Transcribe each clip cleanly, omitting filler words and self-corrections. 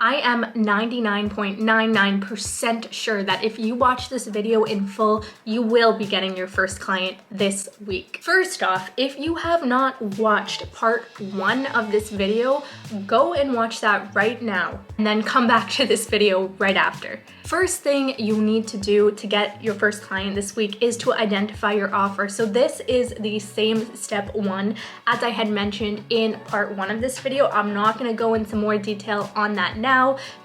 I am 99.99% sure that if you watch this video in full, you will be getting your first client this week. First off, if you have not watched part 1 of this video, go and watch that right now and then come back to this video right after. First thing you need to do to get your first client this week is to identify your offer. So this is the same step 1 as I had mentioned in part 1 of this video. I'm not going to go into more detail on that now.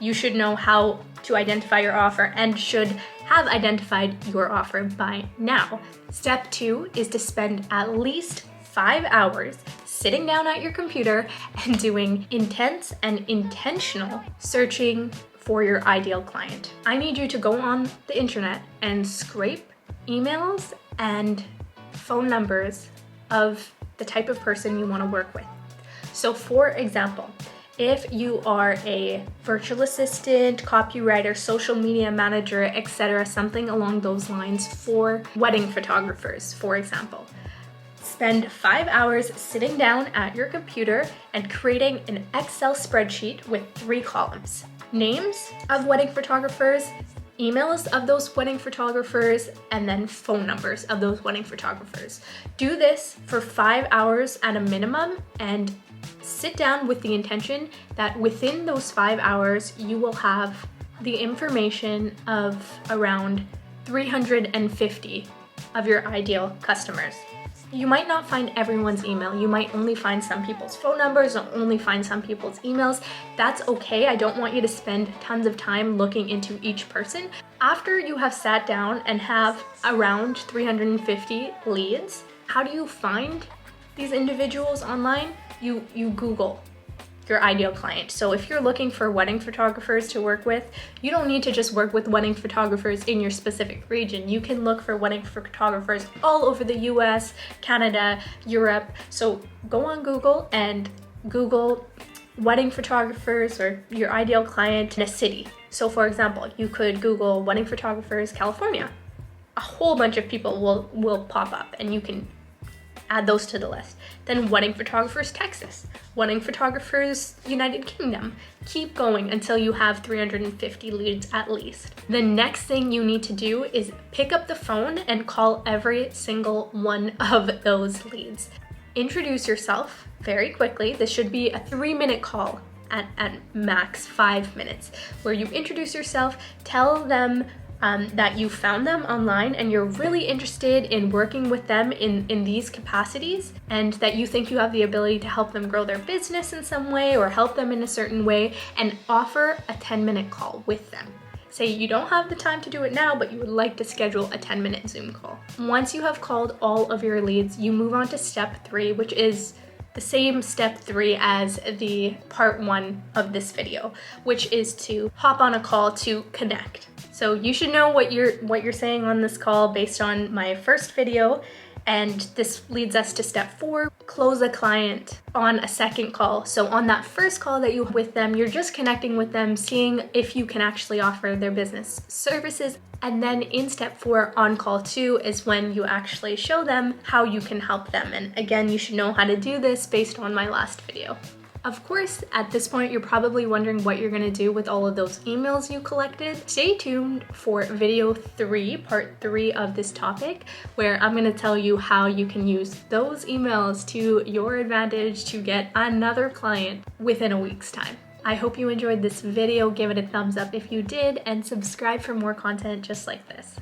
You should know how to identify your offer and should have identified your offer by now. Step 2 is to spend at least 5 hours sitting down at your computer and doing intense and intentional searching for your ideal client. I need you to go on the internet and scrape emails and phone numbers of the type of person you want to work with. So for example, if you are a virtual assistant, copywriter, social media manager, etc., something along those lines for wedding photographers, for example, spend 5 hours sitting down at your computer and creating an Excel spreadsheet with 3 columns. Names of wedding photographers, emails of those wedding photographers, and then phone numbers of those wedding photographers. Do this for 5 hours at a minimum and sit down with the intention that within those 5 hours, you will have the information of around 350 of your ideal customers. You might not find everyone's email. You might only find some people's phone numbers or only find some people's emails. That's okay. I don't want you to spend tons of time looking into each person. After you have sat down and have around 350 leads, how do you find these individuals online? You Google your ideal client. So if you're looking for wedding photographers to work with, you don't need to just work with wedding photographers in your specific region. You can look for wedding photographers all over the US, Canada, Europe. So go on Google and Google wedding photographers or your ideal client in a city. So for example, you could Google wedding photographers, California. A whole bunch of people will pop up and you can add those to the list. Then wedding photographers, Texas. Wedding photographers, United Kingdom. Keep going until you have 350 leads at least. The next thing you need to do is pick up the phone and call every single one of those leads. Introduce yourself very quickly. This should be a 3-minute call at max 5 minutes, where you introduce yourself, tell them that you found them online and you're really interested in working with them in these capacities, and that you think you have the ability to help them grow their business in some way or help them in a certain way, and offer a 10-minute call with them. Say you don't have the time to do it now, but you would like to schedule a 10-minute Zoom call. Once you have called all of your leads, you move on to step 3, which is the same step 3 as the part 1 of this video, which is to hop on a call to connect. So you should know what you're saying on this call based on my first video, and this leads us to step 4, close a client on a second call. So on that first call that you have with them, you're just connecting with them, seeing if you can actually offer their business services. And then in step 4, on call 2, is when you actually show them how you can help them. And again, you should know how to do this based on my last video. Of course, at this point, you're probably wondering what you're gonna do with all of those emails you collected. Stay tuned for video 3, part 3 of this topic, where I'm gonna tell you how you can use those emails to your advantage to get another client within a week's time. I hope you enjoyed this video. Give it a thumbs up if you did, and subscribe for more content just like this.